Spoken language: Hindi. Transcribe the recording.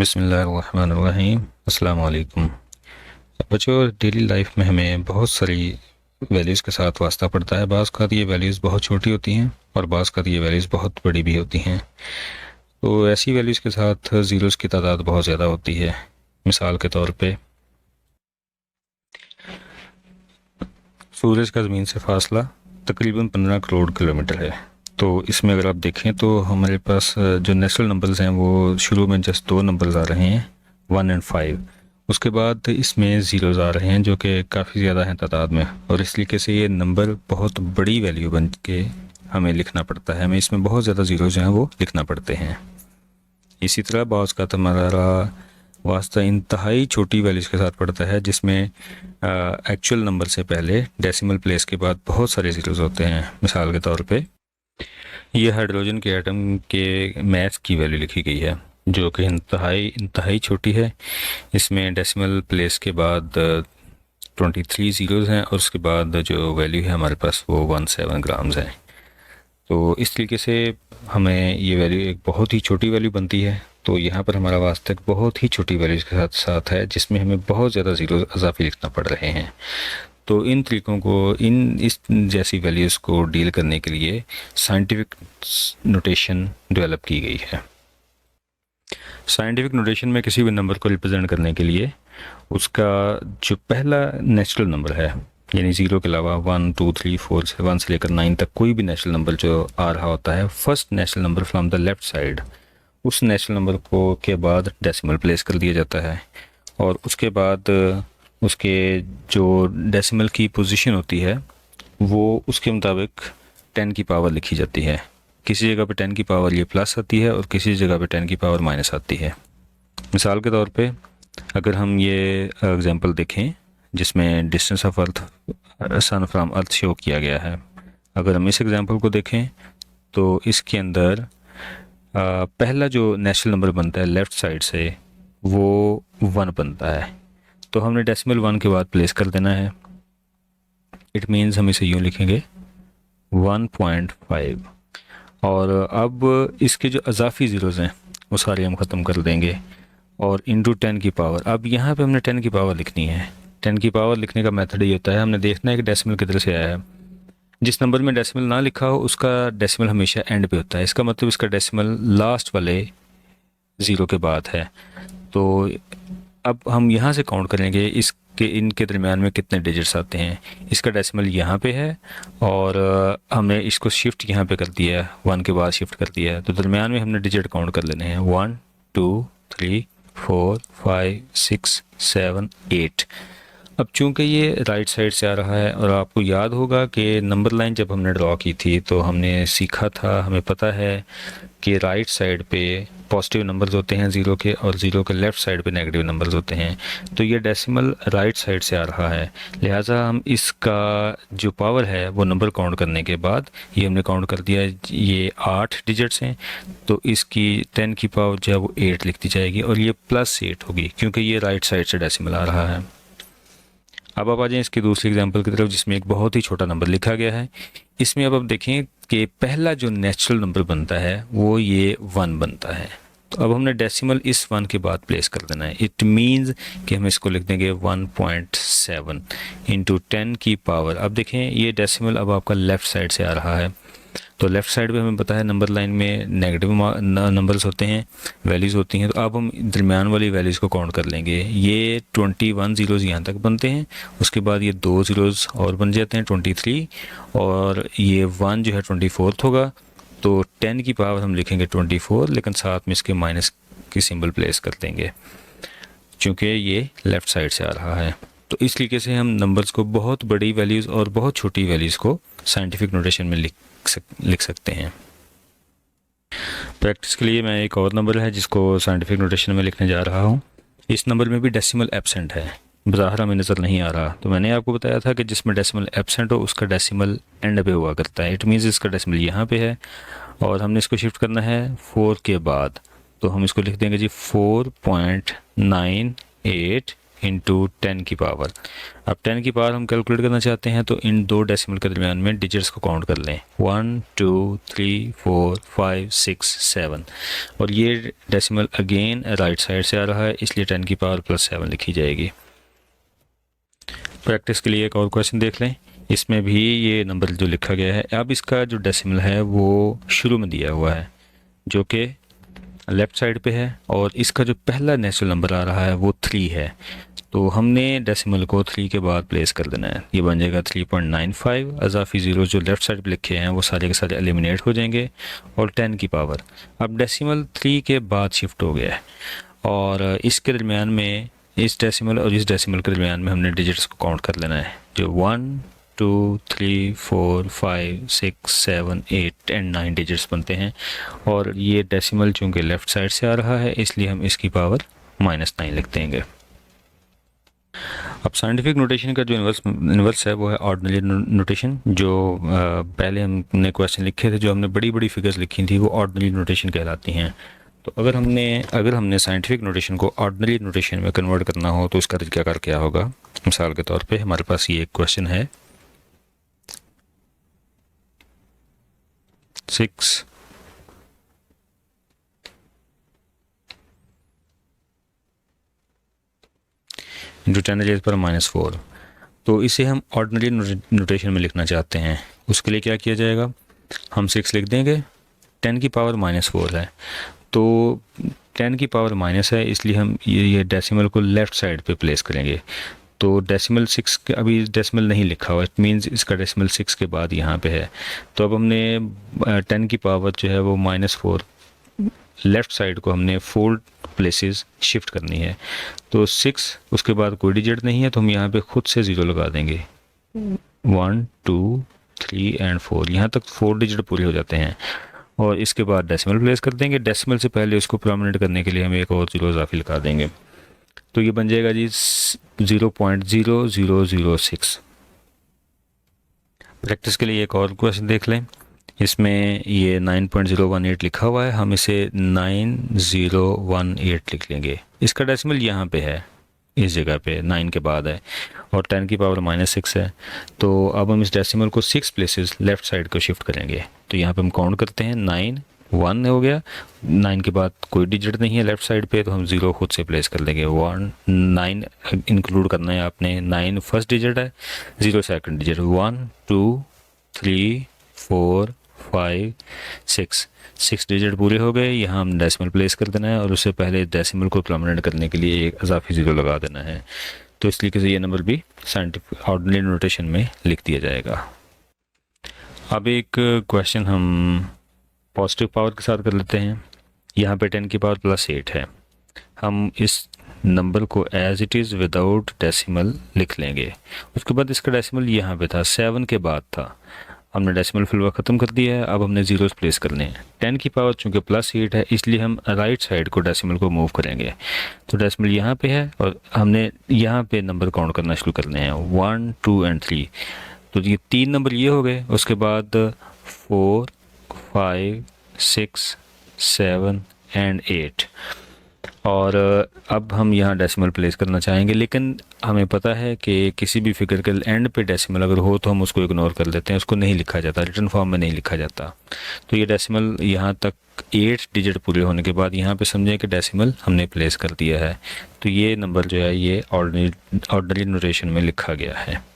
बिस्मिल्लाहिर्रहमानिर्रहीम। अस्सलाम वालेकुम। बच्चों, डेली लाइफ में हमें बहुत सारी वैल्यूज़ के साथ वास्ता पड़ता है। बाज़ का ये वैल्यूज़ बहुत छोटी होती हैं और बाज़ का ये वैल्यूज़ बहुत बड़ी भी होती हैं। तो ऐसी वैल्यूज़ के साथ ज़ीरोज़ की तादाद बहुत ज़्यादा होती है। मिसाल के तौर पे सूरज का ज़मीन से फासला तकरीबन 15 करोड़ किलोमीटर है। तो इसमें अगर आप देखें तो हमारे पास जो नेचुरल नंबर्स हैं वो शुरू में जस्ट दो नंबर्स आ रहे हैं, 1 एंड 5। उसके बाद इसमें ज़ीरोज़ आ रहे हैं जो कि काफ़ी ज़्यादा हैं तादाद में, और इस तरीके से ये नंबर बहुत बड़ी वैल्यू बन के हमें लिखना पड़ता है। हमें इसमें बहुत ज़्यादा ज़ीरोज़ जो हैं वो लिखना पड़ते हैं। इसी तरह बाज़ का हमारा वास्ता इंतहाई छोटी वैल्यूज़ के साथ पड़ता है, जिसमें एक्चुअल नंबर से पहले डेसिमल प्लेस के बाद बहुत सारे ज़ीरोज़ होते हैं। मिसाल के तौर पे ये हाइड्रोजन के एटम के मैथ की वैल्यू लिखी गई है जो कि इंतहाई छोटी है। इसमें डेसिमल प्लेस के बाद 23 ज़ीरोज़ हैं और उसके बाद जो वैल्यू है हमारे पास वो 17 ग्राम्स है। तो इस तरीके से हमें ये वैल्यू एक बहुत ही छोटी वैल्यू बनती है। तो यहाँ पर हमारा वास्ता एक बहुत ही छोटी वैल्यूज़ के साथ साथ है जिसमें हमें बहुत ज़्यादा ज़ीरो अजाफी लिखना पड़ रहे हैं। तो इन तरीक़ों को, इस जैसी वैल्यूज़ को डील करने के लिए साइंटिफिक नोटेशन डेवलप की गई है। साइंटिफिक नोटेशन में किसी भी नंबर को रिप्रेजेंट करने के लिए उसका जो पहला नेचुरल नंबर है, यानी ज़ीरो के अलावा 1 2 3 4 से 1 से लेकर 9 तक कोई भी नेचुरल नंबर जो आ रहा होता है, first natural number from the left side, उस नेचुरल नंबर को के बाद डेसिमल प्लेस कर दिया जाता है। और उसके बाद उसके जो डेसिमल की पोजीशन होती है वो उसके मुताबिक 10 की पावर लिखी जाती है। किसी जगह पे 10 की पावर ये प्लस आती है और किसी जगह पे 10 की पावर माइनस आती है। मिसाल के तौर पे अगर हम ये एग्जांपल देखें जिसमें distance of earth sun from earth show किया गया है, अगर हम इस एग्जांपल को देखें तो इसके अंदर पहला जो नेचुरल नंबर बनता है लेफ़्ट साइड से वो 1 बनता है। तो हमने डेसिमल 1 के बाद प्लेस कर देना है। इट मीन्स हम इसे यूँ लिखेंगे 1.5। और अब इसके जो अजाफी ज़ीरोज़ हैं वो सारे हम ख़त्म कर देंगे और इंटू 10 की पावर। अब यहाँ पे हमने 10 की पावर लिखनी है। 10 की पावर लिखने का मेथड ये होता है, हमने देखना है कि डेसिमल किधर से आया है। जिस नंबर में डेसिमल ना लिखा हो उसका डेसिमल हमेशा एंड पे होता है। इसका मतलब इसका डेसिमल लास्ट वाले ज़ीरो के बाद है। तो अब हम यहाँ से काउंट करेंगे इसके इनके दरमियान में कितने डिजिट्स आते हैं। इसका डेसिमल यहाँ पे है और हमने इसको शिफ्ट यहाँ पे कर दिया है, 1 के बाद शिफ्ट कर दिया है। तो दरमियान में हमने डिजिट काउंट कर लेने हैं, 1 2 3 4 5 6 7 8। अब चूंकि ये राइट साइड से आ रहा है और आपको याद होगा कि नंबर लाइन जब हमने ड्रॉ की थी तो हमने सीखा था, हमें पता है कि राइट साइड पे पॉजिटिव नंबर्स होते हैं ज़ीरो के और ज़ीरो के लेफ़्ट साइड पे नेगेटिव नंबर्स होते हैं। तो ये डेसिमल राइट साइड से आ रहा है, लिहाजा हम इसका जो पावर है वो नंबर काउंट करने के बाद ये हमने काउंट कर दिया, ये 8 डिजिट्स हैं। तो इसकी 10 की पावर जो है वो 8 लिख दी जाएगी और ये +8 होगी क्योंकि ये राइट साइड से डेसिमल आ रहा है। अब आप आ जाएँ इसकी दूसरी एग्जांपल की तरफ जिसमें एक बहुत ही छोटा नंबर लिखा गया है। इसमें अब आप देखें कि पहला जो नेचुरल नंबर बनता है वो ये 1 बनता है। तो अब हमने डेसिमल इस 1 के बाद प्लेस कर देना है। इट मीन्स कि हम इसको लिख देंगे 1.7 इंटू 10 की पावर। अब देखें ये डेसिमल अब आपका लेफ़्ट साइड से आ रहा है। तो लेफ़्ट साइड पे हमें पता है नंबर लाइन में नेगेटिव नंबर्स होते हैं, वैल्यूज़ होती हैं। तो अब हम दरमियान वाली वैल्यूज़ को काउंट कर लेंगे। ये 21 ज़ीरोज़ यहाँ तक बनते हैं, उसके बाद ये 2 ज़ीरोज़ और बन जाते हैं 23, और ये 1 जो है 24 होगा। तो 10 की पावर हम लिखेंगे 24, लेकिन साथ में इसके माइनस की सिंबल प्लेस कर देंगे चूँकि ये लेफ़्ट साइड से आ रहा है। तो इस तरीके से हम नंबर्स को, बहुत बड़ी वैल्यूज़ और बहुत छोटी वैल्यूज़ को साइंटिफिक नोटेशन में लिख सकते हैं। प्रैक्टिस के लिए मैं एक और नंबर है जिसको साइंटिफिक नोटेशन में लिखने जा रहा हूँ। इस नंबर में भी डेसिमल एब्सेंट है, बाहर हमें नज़र नहीं आ रहा। तो मैंने आपको बताया था कि जिसमें डेसिमल एब्सेंट हो उसका डेसिमल एंड पे हुआ करता है। इट मीन्स इसका डेसिमल यहाँ पे है और हमने इसको शिफ्ट करना है 4 के बाद। तो हम इसको लिख देंगे जी 4.98 इंटू 10 की पावर। अब 10 की पावर हम कैलकुलेट करना चाहते हैं तो इन दो डेसिमल के दरमियान में डिजिट्स को काउंट कर लें, 1 2 3 4 5 6 7, और ये डेसिमल अगेन राइट साइड से आ रहा है इसलिए 10 की पावर +7 लिखी जाएगी। प्रैक्टिस के लिए एक और क्वेश्चन देख लें, इसमें भी ये नंबर जो लिखा गया है, अब इसका जो डेसिमल है वो शुरू में दिया हुआ है जो कि लेफ़्ट साइड पे है, और इसका जो पहला नेचुरल नंबर आ रहा है वो 3 है। तो हमने डेसिमल को 3 के बाद प्लेस कर देना है, ये बन जाएगा 3.95। अजाफी ज़ीरो जो लेफ़्ट साइड पे लिखे हैं वो सारे के सारे एलिमिनेट हो जाएंगे, और 10 की पावर अब डेसिमल 3 के बाद शिफ्ट हो गया है, और इसके दरमियान में इस डेसिमल और इस डेसिमल के दरमियान में हमने डिजिट्स को काउंट कर लेना है, जो 1 2 3 4 5 6 7 8 एंड 9 डिजिट्स बनते हैं, और ये डेसिमल चूँकि लेफ़्ट साइड से आ रहा है इसलिए हम इसकी पावर -9 लिख देंगे। अब साइंटिफिक नोटेशन का जो इन्वर्स है वो है ऑर्डिनरी नोटेशन। जो पहले हमने क्वेश्चन लिखे थे, जो हमने बड़ी बड़ी फिगर्स लिखी थी वो ऑर्डिनरी नोटेशन कहलाती हैं। तो अगर हमने साइंटिफिक नोटेशन को ऑर्डिनरी नोटेशन में कन्वर्ट करना हो तो इसका तरीका क्या होगा। मिसाल के तौर पे हमारे पास ये एक क्वेश्चन है 6 इंटू 10⁻⁻⁴, तो इसे हम ऑर्डिनरी नोटेशन में लिखना चाहते हैं। उसके लिए क्या किया जाएगा, हम 6 लिख देंगे, 10 की पावर -4 है, तो 10 की पावर माइनस है इसलिए हम ये डेसिमल को लेफ़्ट साइड पे प्लेस करेंगे। तो डेसिमल 6 के अभी डेसिमल नहीं लिखा हुआ, इट मींस इसका डेसिमल 6 के बाद यहाँ पे है। तो अब हमने 10 की पावर जो है वो -4 लेफ़्ट साइड को हमने 4 प्लेसेस शिफ्ट करनी है। तो 6 उसके बाद कोई डिजिट नहीं है तो हम यहाँ पे खुद से 0 लगा देंगे, 1 2 3 एंड 4, यहाँ तक 4 डिजिट पूरे हो जाते हैं, और इसके बाद डेसिमल प्लेस कर देंगे। डेसिमल से पहले उसको प्रोमिनेंट करने के लिए हम एक और 0 इजाफी लगा देंगे, तो ये बन जाएगा जी 0.0006। प्रैक्टिस के लिए एक और क्वेश्चन देख लें, इसमें ये 9.018 लिखा हुआ है, हम इसे 9018 लिख लेंगे। इसका डेसिमल यहाँ पे है, इस जगह पे 9 के बाद है, और 10 की पावर -6 है। तो अब हम इस डेसिमल को 6 प्लेसेस लेफ़्ट साइड को शिफ्ट करेंगे। तो यहाँ पे हम काउंट करते हैं, 9 1 हो गया, 9 के बाद कोई डिजिट नहीं है लेफ़्ट साइड पे, तो हम 0 खुद से प्लेस कर देंगे। 1 9 इंक्लूड करना है आपने, 9 फर्स्ट डिजिट है, 0 सेकंड डिजिट, 1 2 3 4 5 6 डिजिट पूरे हो गए। यहाँ हम डेसिमल प्लेस कर देना है, और उससे पहले डेसिमल को प्रोमिनेंट करने के लिए एक इजाफी 0 लगा देना है। तो इस तरीके से ये नंबर भी साइंटिफिक ऑर्डिनरी नोटेशन में लिख दिया जाएगा। अब एक क्वेश्चन हम पॉजिटिव पावर के साथ कर लेते हैं। यहाँ पे 10 की पावर +8 है, हम इस नंबर को as it is without decimal लिख लेंगे। उसके बाद इसका डेसिमल यहाँ पे था, 7 के बाद था, हमने डेसिमल फिलवा ख़त्म कर दिया है। अब हमने ज़ीरोस प्लेस करने हैं। 10 की पावर चूँकि +8 है इसलिए हम राइट साइड को डेसिमल को मूव करेंगे। तो डेसिमल यहाँ पे है और हमने यहाँ पे नंबर काउंट करना शुरू करने हैं, 1 2 एंड 3। तो ये 3 नंबर ये हो गए, उसके बाद 4 5 6 7 एंड 8। और अब हम यहाँ डेसिमल प्लेस करना चाहेंगे, लेकिन हमें पता है कि किसी भी फिगर के एंड पे डेसिमल अगर हो तो हम उसको इग्नोर कर देते हैं, उसको नहीं लिखा जाता, रिटन फॉर्म में नहीं लिखा जाता। तो ये डेसिमल यहाँ तक 8 डिजिट पूरे होने के बाद यहाँ पे समझें कि डेसिमल हमने प्लेस कर दिया है। तो ये नंबर जो है ये ऑर्डिनरी नोटेशन में लिखा गया है।